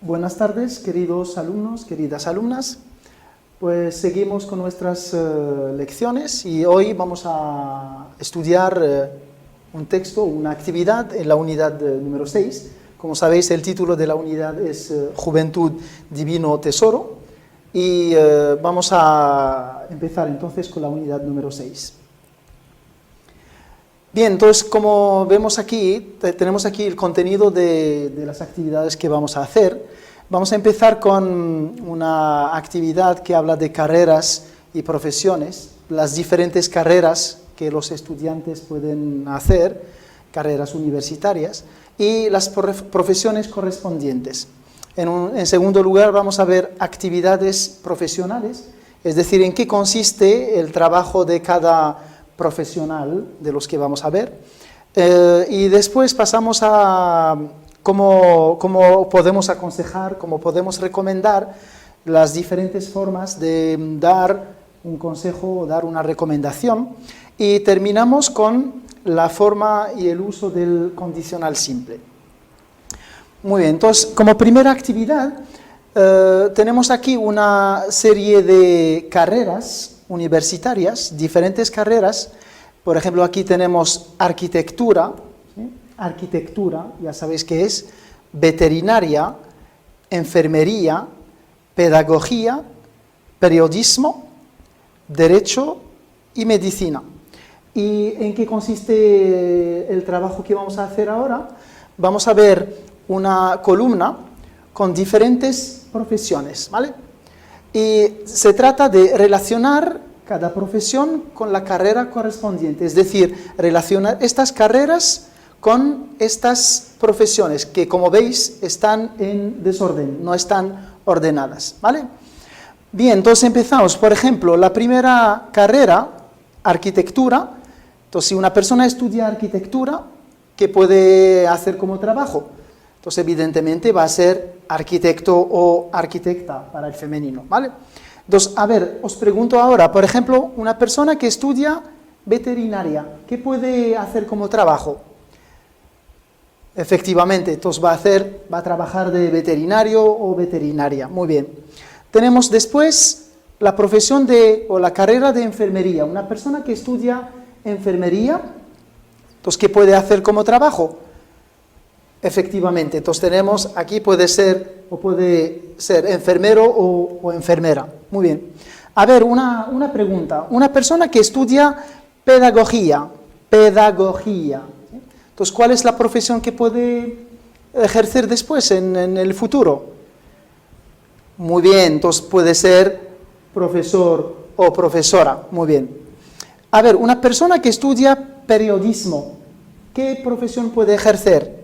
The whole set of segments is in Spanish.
Buenas tardes, queridos alumnos, queridas alumnas. Pues seguimos con nuestras lecciones y hoy vamos a estudiar un texto, una actividad en la unidad número 6. Como sabéis, el título de la unidad es Juventud, Divino Tesoro y vamos a empezar entonces con la unidad número 6. Bien, entonces como vemos aquí, tenemos aquí el contenido de las actividades que vamos a hacer. Vamos a empezar con una actividad que habla de carreras y profesiones, las diferentes carreras que los estudiantes pueden hacer, carreras universitarias, y las profesiones correspondientes. En segundo lugar, vamos a ver actividades profesionales, es decir, en qué consiste el trabajo de cada profesional de los que vamos a ver, y después pasamos a cómo podemos aconsejar, cómo podemos recomendar las diferentes formas de dar un consejo o dar una recomendación, y terminamos con la forma y el uso del condicional simple. Muy bien, entonces como primera actividad tenemos aquí una serie de carreras universitarias, diferentes carreras. Por ejemplo, aquí tenemos arquitectura, ¿sí? Arquitectura, ya sabéis qué es, veterinaria, enfermería, pedagogía, periodismo, derecho y medicina. ¿Y en qué consiste el trabajo que vamos a hacer ahora? Vamos a ver una columna con diferentes profesiones, ¿vale? Y se trata de relacionar cada profesión con la carrera correspondiente, es decir, relacionar estas carreras con estas profesiones que, como veis, están en desorden, no están ordenadas, ¿vale? Bien, entonces empezamos. Por ejemplo, la primera carrera, arquitectura. Entonces, si una persona estudia arquitectura, ¿qué puede hacer como trabajo? Entonces, evidentemente, va a ser arquitecto o arquitecta para el femenino, ¿vale? Entonces, a ver, os pregunto ahora, por ejemplo, una persona que estudia veterinaria, ¿qué puede hacer como trabajo? Efectivamente, entonces va a trabajar de veterinario o veterinaria, muy bien. Tenemos después la profesión o la carrera de enfermería, una persona que estudia enfermería, entonces, ¿qué puede hacer como trabajo? Efectivamente, entonces tenemos aquí puede ser enfermero o enfermera. Muy bien. A ver, una pregunta. Una persona que estudia pedagogía. Entonces, ¿cuál es la profesión que puede ejercer después en el futuro? Muy bien, entonces puede ser profesor o profesora. Muy bien. A ver, una persona que estudia periodismo, ¿qué profesión puede ejercer?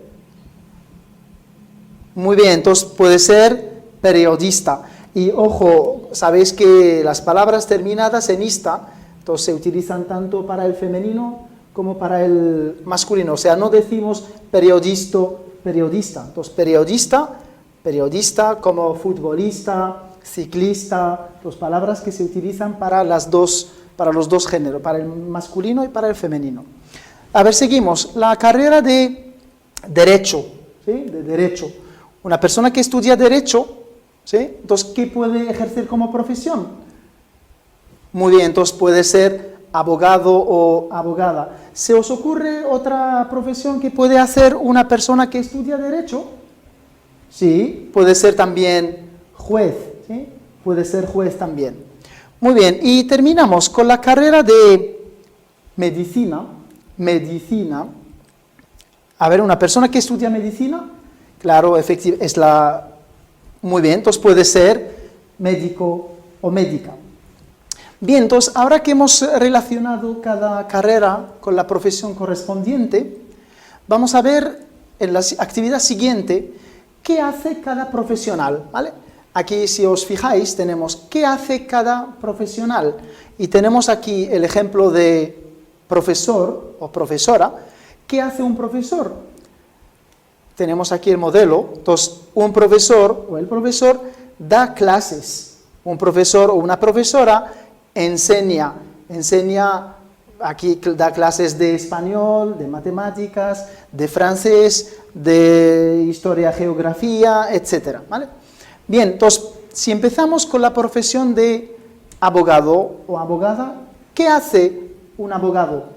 Muy bien, entonces puede ser periodista. Y ojo, sabéis que las palabras terminadas en ista, entonces se utilizan tanto para el femenino como para el masculino. O sea, no decimos periodista. Entonces periodista como futbolista, ciclista, las palabras que se utilizan para los dos géneros, para el masculino y para el femenino. A ver, seguimos. La carrera de derecho, ¿sí? De derecho. Una persona que estudia derecho, ¿sí? Entonces, ¿qué puede ejercer como profesión? Muy bien, entonces puede ser abogado o abogada. ¿Se os ocurre otra profesión que puede hacer una persona que estudia derecho? Sí, puede ser también juez, ¿sí? Puede ser juez también. Muy bien, y terminamos con la carrera de medicina. A ver, una persona que estudia medicina, claro, efectivamente, muy bien, entonces puede ser médico o médica. Bien, entonces, ahora que hemos relacionado cada carrera con la profesión correspondiente, vamos a ver en la actividad siguiente qué hace cada profesional, ¿vale? Aquí, si os fijáis, tenemos qué hace cada profesional, y tenemos aquí el ejemplo de profesor o profesora. ¿Qué hace un profesor? Tenemos aquí el modelo. Entonces, un profesor o el profesor da clases. Un profesor o una profesora enseña aquí da clases de español, de matemáticas, de francés, de historia, geografía, etc. ¿Vale? Bien, entonces, si empezamos con la profesión de abogado o abogada, ¿qué hace un abogado?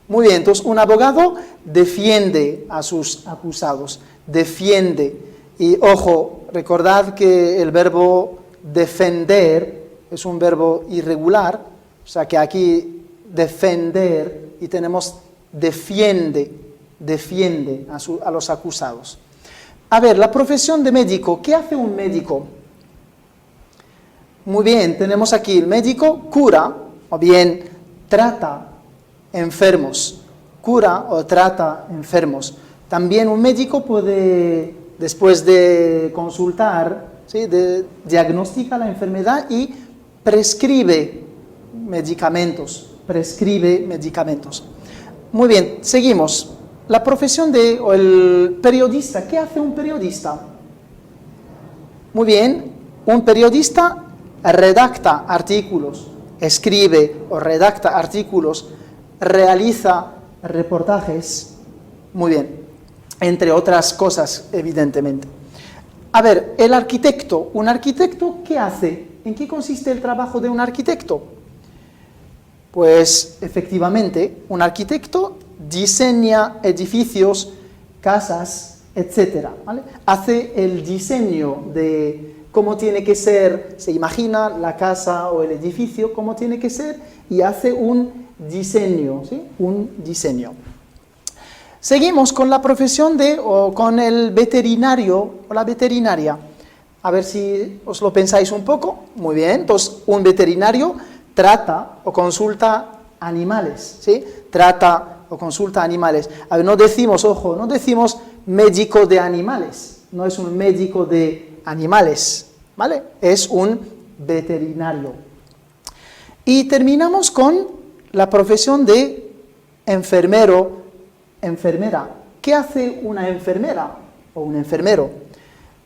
Muy bien, entonces un abogado defiende a sus acusados, defiende. Y ojo, recordad que el verbo defender es un verbo irregular, o sea que aquí defender y tenemos defiende a los acusados. A ver, la profesión de médico, ¿qué hace un médico? Muy bien, tenemos aquí el médico cura o bien trata enfermos, cura o trata enfermos. También un médico puede, después de consultar, ¿sí?, diagnostica la enfermedad y prescribe medicamentos, Muy bien, seguimos. La profesión de o el periodista, ¿qué hace un periodista? Muy bien, un periodista redacta artículos, escribe o redacta artículos, realiza reportajes, muy bien, entre otras cosas, evidentemente. A ver, el arquitecto, ¿un arquitecto qué hace? ¿En qué consiste el trabajo de un arquitecto? Pues, efectivamente, un arquitecto diseña edificios, casas, etc. ¿Vale? Hace el diseño de cómo tiene que ser, se imagina la casa o el edificio, cómo tiene que ser, y hace un diseño, ¿sí? Un diseño. Seguimos con la profesión o con el veterinario o la veterinaria. A ver si os lo pensáis un poco. Muy bien, entonces un veterinario trata o consulta animales, ¿sí? Trata o consulta animales. A ver, no decimos, ojo, no decimos médico de animales, no es un médico de animales, ¿vale? Es un veterinario. Y terminamos con la profesión de enfermero, enfermera. ¿Qué hace una enfermera o un enfermero?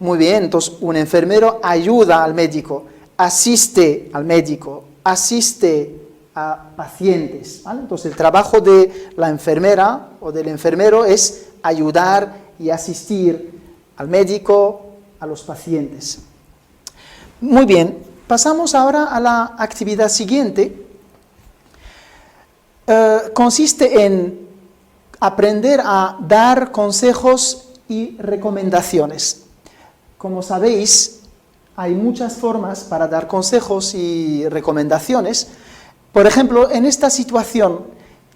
Muy bien, entonces un enfermero ayuda al médico, asiste al médico, asiste a pacientes, ¿vale? Entonces el trabajo de la enfermera o del enfermero es ayudar y asistir al médico, a los pacientes. Muy bien, pasamos ahora a la actividad siguiente. Consiste en aprender a dar consejos y recomendaciones. Como sabéis, hay muchas formas para dar consejos y recomendaciones. Por ejemplo, en esta situación,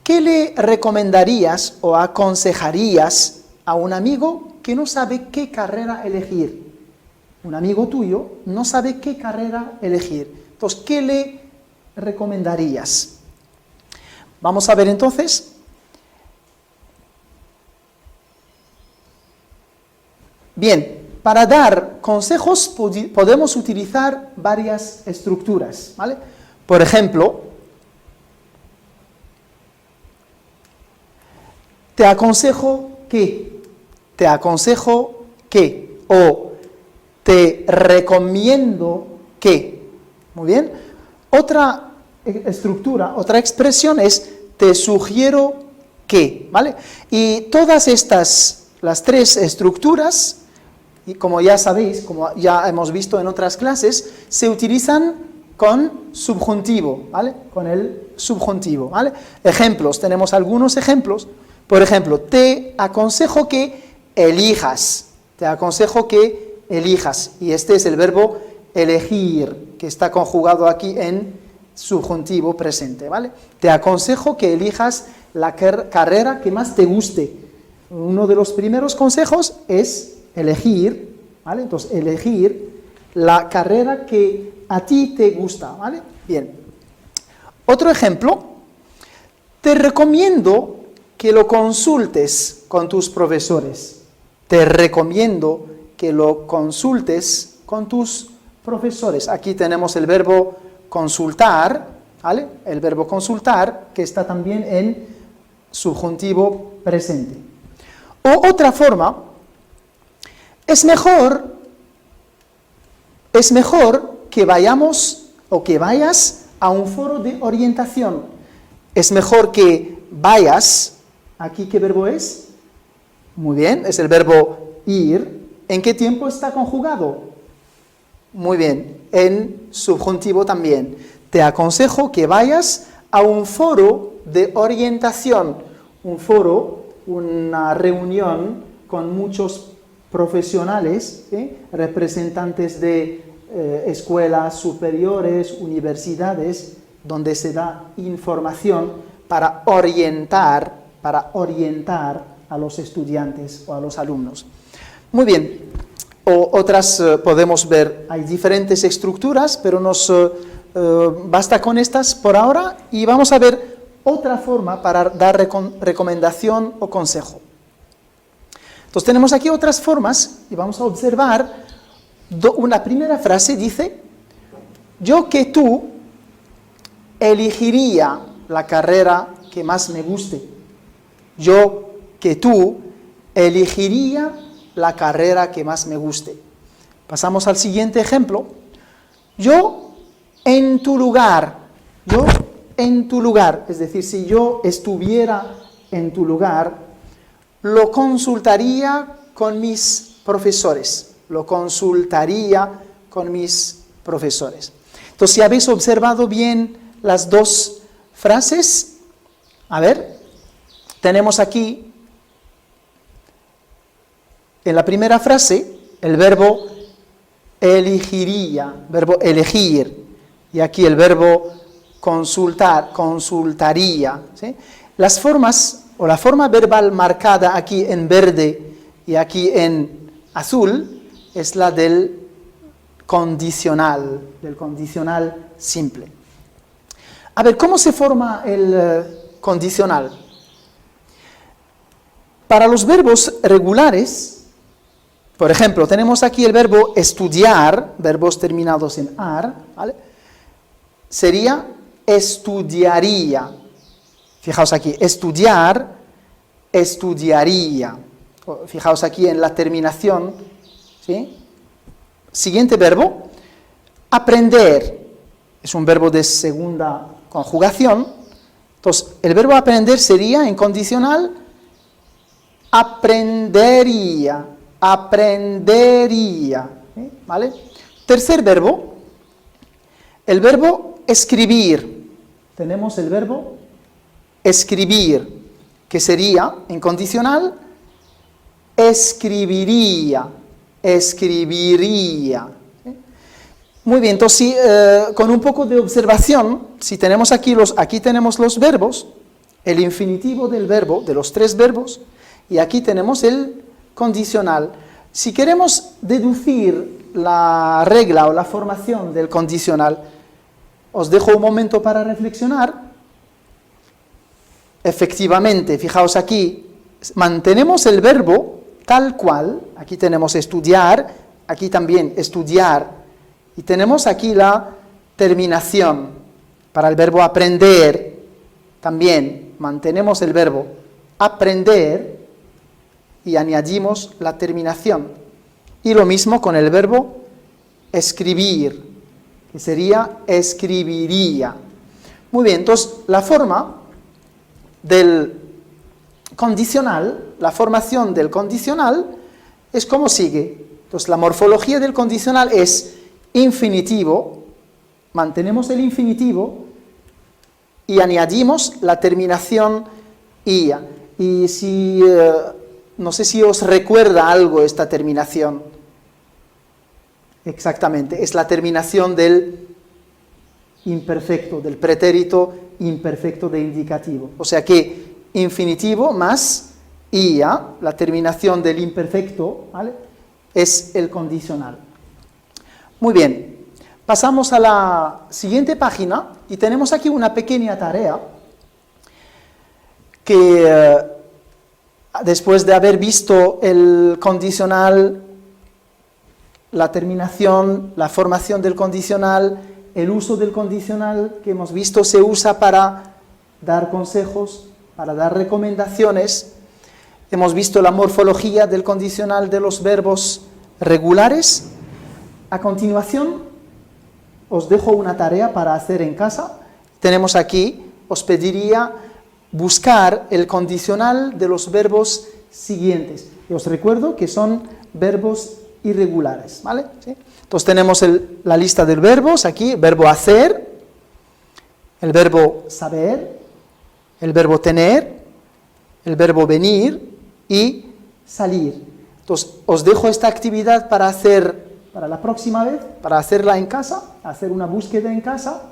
¿qué le recomendarías o aconsejarías a un amigo que no sabe qué carrera elegir? Un amigo tuyo no sabe qué carrera elegir. Entonces, ¿qué le recomendarías? Vamos a ver entonces. Bien, para dar consejos podemos utilizar varias estructuras, ¿vale? Por ejemplo, te aconsejo que, o te recomiendo que. Muy bien. Otra estructura, otra expresión es te sugiero que, ¿vale? Y todas estas, las tres estructuras, y como ya sabéis, como ya hemos visto en otras clases, se utilizan con subjuntivo, ¿vale? Con el subjuntivo, ¿vale? Ejemplos, tenemos algunos ejemplos. Por ejemplo, te aconsejo que elijas, y este es el verbo elegir, que está conjugado aquí en subjuntivo presente, ¿vale? Te aconsejo que elijas la carrera que más te guste. Uno de los primeros consejos es elegir, ¿vale? Entonces, elegir la carrera que a ti te gusta, ¿vale? Bien. Otro ejemplo, te recomiendo que lo consultes con tus profesores. Te recomiendo que lo consultes con tus profesores. Aquí tenemos el verbo consultar, ¿vale? El verbo consultar, que está también en subjuntivo presente. O otra forma, es mejor que vayamos o que vayas a un foro de orientación. Es mejor que vayas. ¿Aquí qué verbo es? Muy bien, es el verbo ir. ¿En qué tiempo está conjugado? Muy bien, en subjuntivo también. Te aconsejo que vayas a un foro de orientación. Un foro, una reunión con muchos profesionales, representantes de escuelas superiores, universidades, donde se da información para orientar a los estudiantes o a los alumnos. Muy bien, otras podemos ver, hay diferentes estructuras, pero nos basta con estas por ahora y vamos a ver otra forma para dar recomendación o consejo. Entonces tenemos aquí otras formas y vamos a observar, una primera frase dice, yo que tú elegiría la carrera que más me guste. Yo que tú elegiría la carrera que más me guste. Pasamos al siguiente ejemplo. Yo en tu lugar, es decir, si yo estuviera en tu lugar, lo consultaría con mis profesores. Entonces, si habéis observado bien las dos frases, a ver, tenemos aquí, en la primera frase, el verbo elegiría, verbo elegir, y aquí el verbo consultaría, ¿sí? Las formas, o la forma verbal marcada aquí en verde y aquí en azul, es la del condicional simple. A ver, ¿cómo se forma el condicional? Para los verbos regulares, por ejemplo, tenemos aquí el verbo estudiar, verbos terminados en ar, ¿vale? Sería estudiaría. Fijaos aquí, estudiar, estudiaría. Fijaos aquí en la terminación, ¿sí? Siguiente verbo, aprender. Es un verbo de segunda conjugación. Entonces, el verbo aprender sería en condicional aprendería, ¿vale? Tercer verbo, el verbo escribir. Tenemos el verbo escribir, que sería en condicional escribiría. Muy bien, entonces con un poco de observación, si tenemos aquí tenemos los verbos, el infinitivo del verbo, de los tres verbos, y aquí tenemos el condicional. Si queremos deducir la regla o la formación del condicional, os dejo un momento para reflexionar. Efectivamente, fijaos aquí, mantenemos el verbo tal cual, aquí tenemos estudiar, aquí también estudiar, y tenemos aquí la terminación. Para el verbo aprender, también mantenemos el verbo aprender y añadimos la terminación. Y lo mismo con el verbo escribir, que sería escribiría. Muy bien, entonces la forma del condicional, la formación del condicional es como sigue. Entonces la morfología del condicional es infinitivo, mantenemos el infinitivo y añadimos la terminación ia. Y si, no sé si os recuerda algo esta terminación. Exactamente, es la terminación del imperfecto, del pretérito imperfecto de indicativo. O sea que infinitivo más ia, la terminación del imperfecto, ¿vale?, es el condicional. Muy bien, pasamos a la siguiente página y tenemos aquí una pequeña tarea que después de haber visto el condicional, la terminación, la formación del condicional, el uso del condicional que hemos visto se usa para dar consejos, para dar recomendaciones. Hemos visto la morfología del condicional de los verbos regulares. A continuación, os dejo una tarea para hacer en casa. Tenemos aquí, os pediría buscar el condicional de los verbos siguientes. Y os recuerdo que son verbos irregulares, ¿vale? ¿Sí? Entonces tenemos la lista de verbos aquí, el verbo hacer, el verbo saber, el verbo tener, el verbo venir y salir. Entonces os dejo esta actividad para hacer para la próxima vez, para hacerla en casa, hacer una búsqueda en casa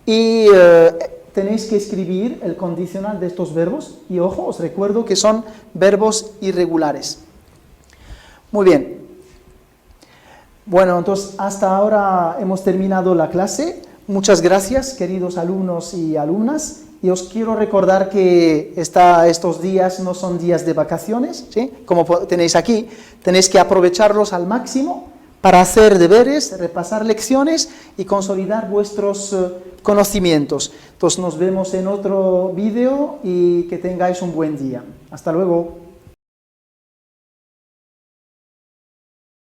y tenéis que escribir el condicional de estos verbos y ojo, os recuerdo que son verbos irregulares. Muy bien. Bueno, entonces hasta ahora hemos terminado la clase. Muchas gracias, queridos alumnos y alumnas. Y os quiero recordar que estos días no son días de vacaciones, ¿sí? Como tenéis aquí, tenéis que aprovecharlos al máximo para hacer deberes, repasar lecciones y consolidar vuestros conocimientos. Entonces nos vemos en otro vídeo y que tengáis un buen día. Hasta luego.